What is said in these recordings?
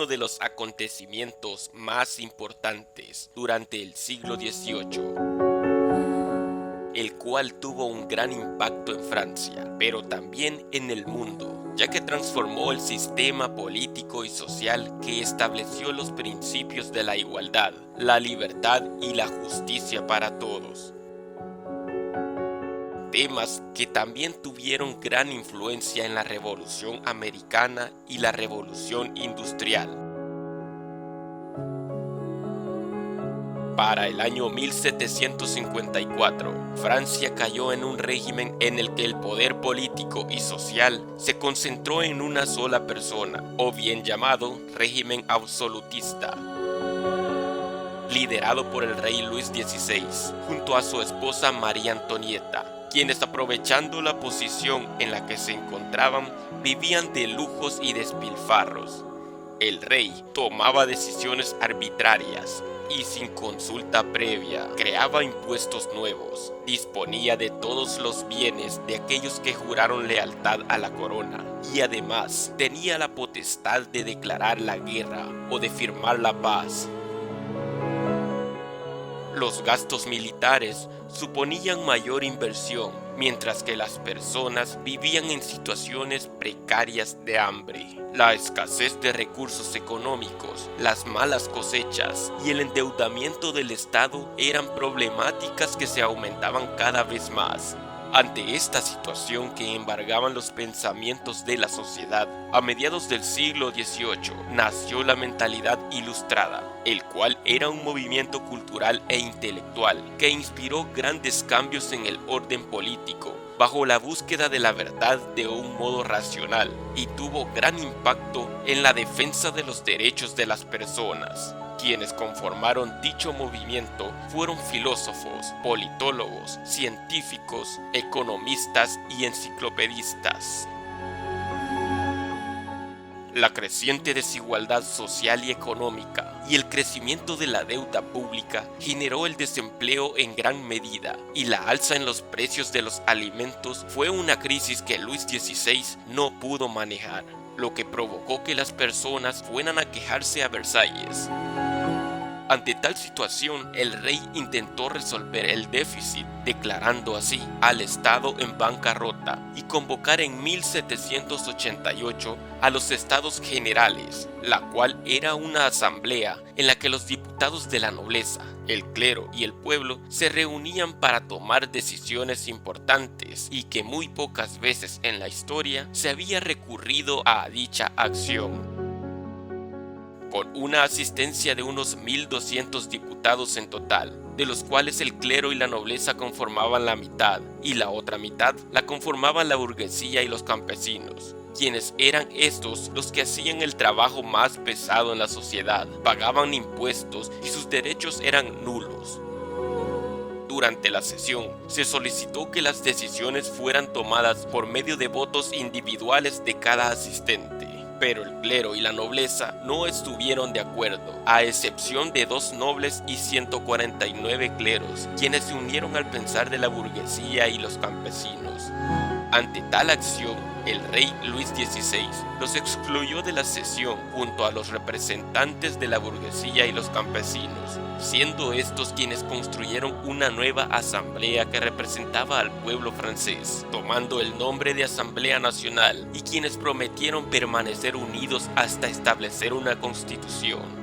uno de los acontecimientos más importantes durante el siglo XVIII, el cual tuvo un gran impacto en Francia, pero también en el mundo, ya que transformó el sistema político y social que estableció los principios de la igualdad, la libertad y la justicia para todos. Temas que también tuvieron gran influencia en la Revolución Americana y la Revolución Industrial. Para el año 1754, Francia cayó en un régimen en el que el poder político y social se concentró en una sola persona, o bien llamado régimen absolutista, liderado por el rey Luis XVI, junto a su esposa María Antonieta, quienes, aprovechando la posición en la que se encontraban, vivían de lujos y despilfarros. El rey tomaba decisiones arbitrarias y sin consulta previa creaba impuestos nuevos, disponía de todos los bienes de aquellos que juraron lealtad a la corona y además tenía la potestad de declarar la guerra o de firmar la paz. Los gastos militares suponían mayor inversión, mientras que las personas vivían en situaciones precarias de hambre. La escasez de recursos económicos, las malas cosechas y el endeudamiento del Estado eran problemáticas que se aumentaban cada vez más. Ante esta situación que embargaban los pensamientos de la sociedad, a mediados del siglo XVIII nació la mentalidad ilustrada, el cual era un movimiento cultural e intelectual que inspiró grandes cambios en el orden político, bajo la búsqueda de la verdad de un modo racional, y tuvo gran impacto en la defensa de los derechos de las personas. Quienes conformaron dicho movimiento fueron filósofos, politólogos, científicos, economistas y enciclopedistas. La creciente desigualdad social y económica y el crecimiento de la deuda pública generó el desempleo en gran medida, y la alza en los precios de los alimentos fue una crisis que Luis XVI no pudo manejar, lo que provocó que las personas fueran a quejarse a Versalles. Ante tal situación, el rey intentó resolver el déficit, declarando así al Estado en bancarrota y convocar en 1788 a los Estados Generales, la cual era una asamblea en la que los diputados de la nobleza, el clero y el pueblo se reunían para tomar decisiones importantes, y que muy pocas veces en la historia se había recurrido a dicha acción. Con una asistencia de unos 1.200 diputados en total, de los cuales el clero y la nobleza conformaban la mitad, y la otra mitad la conformaban la burguesía y los campesinos, quienes eran estos los que hacían el trabajo más pesado en la sociedad, pagaban impuestos y sus derechos eran nulos. Durante la sesión, se solicitó que las decisiones fueran tomadas por medio de votos individuales de cada asistente, pero el clero y la nobleza no estuvieron de acuerdo, a excepción de 2 nobles y 149 cleros, quienes se unieron al pensar de la burguesía y los campesinos. Ante tal acción, el rey Luis XVI los excluyó de la sesión junto a los representantes de la burguesía y los campesinos, siendo estos quienes construyeron una nueva asamblea que representaba al pueblo francés, tomando el nombre de Asamblea Nacional, y quienes prometieron permanecer unidos hasta establecer una constitución.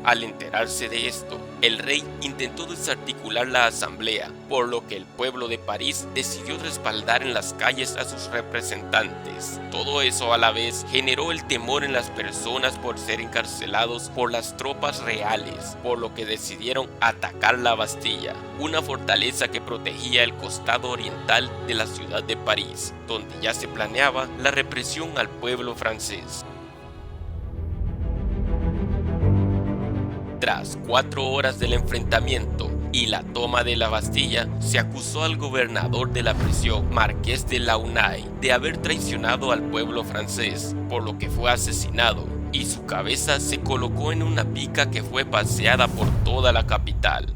Al enterarse de esto, el rey intentó desarticular la asamblea, por lo que el pueblo de París decidió respaldar en las calles a sus representantes. Todo eso a la vez generó el temor en las personas por ser encarcelados por las tropas reales, por lo que decidieron atacar la Bastilla, una fortaleza que protegía el costado oriental de la ciudad de París, donde ya se planeaba la represión al pueblo francés. Tras 4 horas del enfrentamiento y la toma de la Bastilla, se acusó al gobernador de la prisión, Marqués de Launay, de haber traicionado al pueblo francés, por lo que fue asesinado, y su cabeza se colocó en una pica que fue paseada por toda la capital.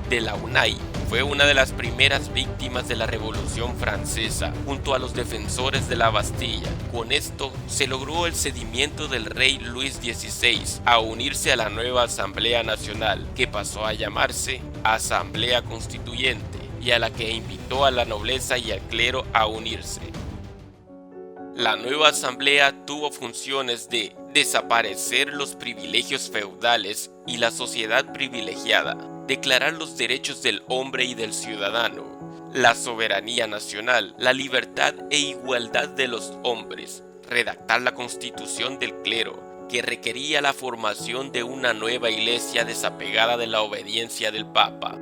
De Launay fue una de las primeras víctimas de la Revolución Francesa, junto a los defensores de la Bastilla. Con esto se logró el cedimiento del rey Luis XVI a unirse a la nueva Asamblea Nacional, que pasó a llamarse Asamblea Constituyente, y a la que invitó a la nobleza y al clero a unirse. La nueva asamblea tuvo funciones de desaparecer los privilegios feudales y la sociedad privilegiada, declarar los derechos del hombre y del ciudadano, la soberanía nacional, la libertad e igualdad de los hombres, redactar la constitución del clero, que requería la formación de una nueva iglesia desapegada de la obediencia del Papa.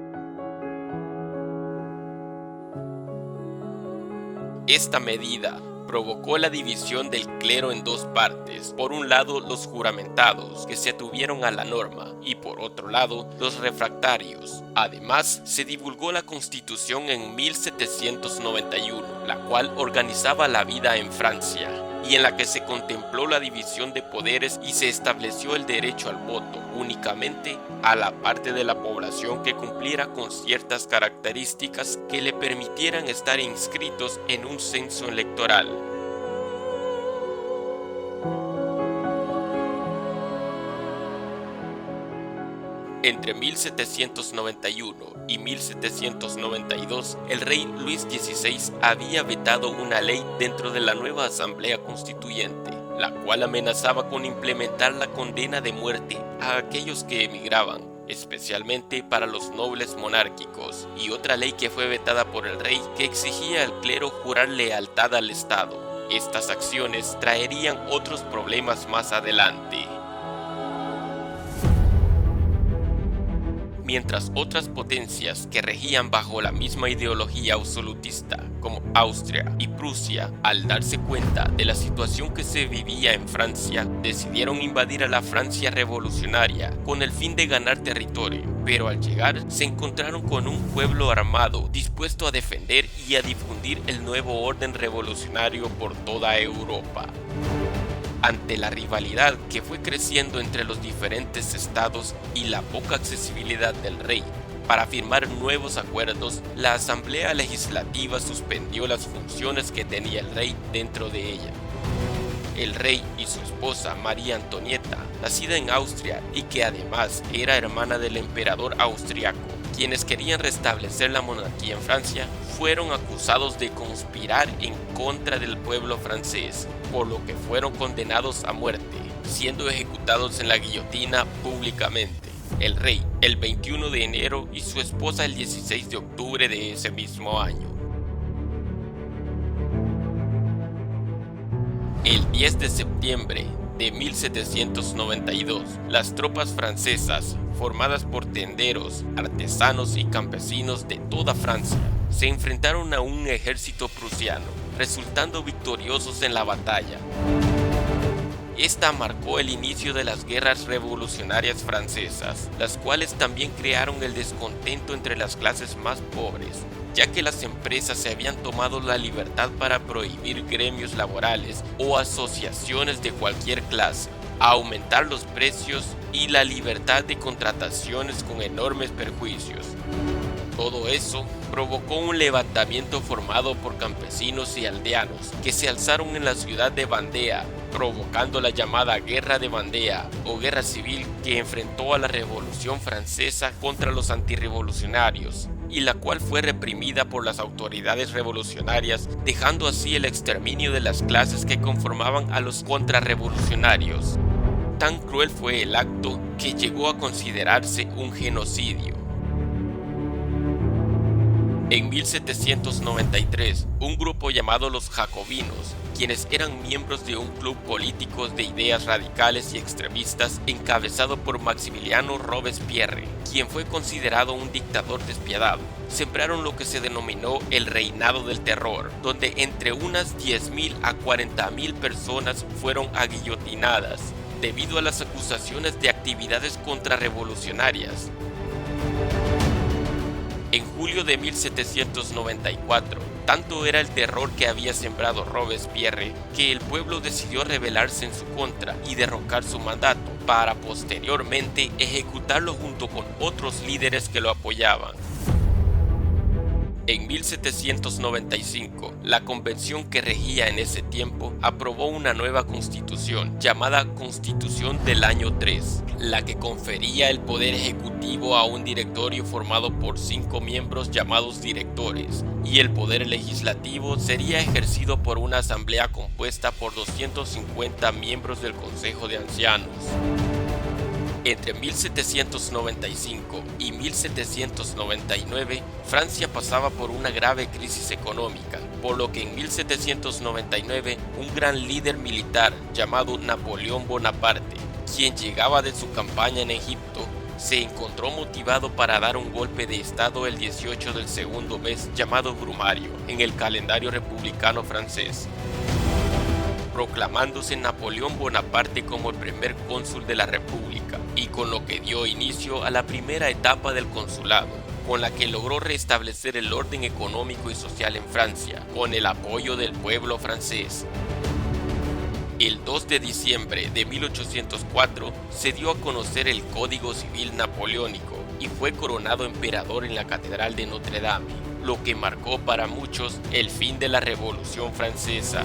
Esta medida provocó la división del clero en dos partes: por un lado los juramentados, que se atuvieron a la norma, y por otro lado los refractarios. Además, se divulgó la Constitución en 1791, la cual organizaba la vida en Francia, y en la que se contempló la división de poderes y se estableció el derecho al voto únicamente a la parte de la población que cumpliera con ciertas características que le permitieran estar inscritos en un censo electoral. Entre 1791 y 1792, el rey Luis XVI había vetado una ley dentro de la nueva Asamblea Constituyente, la cual amenazaba con implementar la condena de muerte a aquellos que emigraban, especialmente para los nobles monárquicos, y otra ley que fue vetada por el rey que exigía al clero jurar lealtad al Estado. Estas acciones traerían otros problemas más adelante. Mientras otras potencias que regían bajo la misma ideología absolutista, como Austria y Prusia, al darse cuenta de la situación que se vivía en Francia, decidieron invadir a la Francia revolucionaria con el fin de ganar territorio, pero al llegar se encontraron con un pueblo armado dispuesto a defender y a difundir el nuevo orden revolucionario por toda Europa. Ante la rivalidad que fue creciendo entre los diferentes estados y la poca accesibilidad del rey para firmar nuevos acuerdos, la Asamblea Legislativa suspendió las funciones que tenía el rey dentro de ella. El rey y su esposa María Antonieta, nacida en Austria y que además era hermana del emperador austriaco, quienes querían restablecer la monarquía en Francia, fueron acusados de conspirar en contra del pueblo francés, por lo que fueron condenados a muerte, siendo ejecutados en la guillotina públicamente. El rey el 21 de enero y su esposa el 16 de octubre de ese mismo año. El 10 de septiembre de 1792, las tropas francesas, formadas por tenderos, artesanos y campesinos de toda Francia, se enfrentaron a un ejército prusiano, resultando victoriosos en la batalla. Esta marcó el inicio de las guerras revolucionarias francesas, las cuales también crearon el descontento entre las clases más pobres, ya que las empresas se habían tomado la libertad para prohibir gremios laborales o asociaciones de cualquier clase, aumentar los precios y la libertad de contrataciones con enormes perjuicios. Todo eso provocó un levantamiento formado por campesinos y aldeanos que se alzaron en la ciudad de Vandea, provocando la llamada Guerra de Vandea o Guerra Civil, que enfrentó a la Revolución Francesa contra los antirrevolucionarios, y la cual fue reprimida por las autoridades revolucionarias, dejando así el exterminio de las clases que conformaban a los contrarrevolucionarios. Tan cruel fue el acto que llegó a considerarse un genocidio. En 1793, un grupo llamado los Jacobinos, quienes eran miembros de un club político de ideas radicales y extremistas encabezado por Maximiliano Robespierre, quien fue considerado un dictador despiadado, sembraron lo que se denominó el Reinado del Terror, donde entre unas 10.000 a 40.000 personas fueron aguillotinadas debido a las acusaciones de actividades contrarrevolucionarias. En julio de 1794, tanto era el terror que había sembrado Robespierre que el pueblo decidió rebelarse en su contra y derrocar su mandato, para posteriormente ejecutarlo junto con otros líderes que lo apoyaban. En 1795, la convención que regía en ese tiempo aprobó una nueva constitución llamada Constitución del Año 3, la que confería el poder ejecutivo a un directorio formado por 5 miembros llamados directores, y el poder legislativo sería ejercido por una asamblea compuesta por 250 miembros del Consejo de Ancianos. Entre 1795 y 1799, Francia pasaba por una grave crisis económica, por lo que en 1799 un gran líder militar llamado Napoleón Bonaparte, quien llegaba de su campaña en Egipto, se encontró motivado para dar un golpe de estado el 18 del segundo mes llamado Brumario en el calendario republicano francés, proclamándose Napoleón Bonaparte como el primer cónsul de la República, y con lo que dio inicio a la primera etapa del consulado, con la que logró restablecer el orden económico y social en Francia, con el apoyo del pueblo francés. El 2 de diciembre de 1804 se dio a conocer el Código Civil Napoleónico y fue coronado emperador en la Catedral de Notre Dame, lo que marcó para muchos el fin de la Revolución Francesa.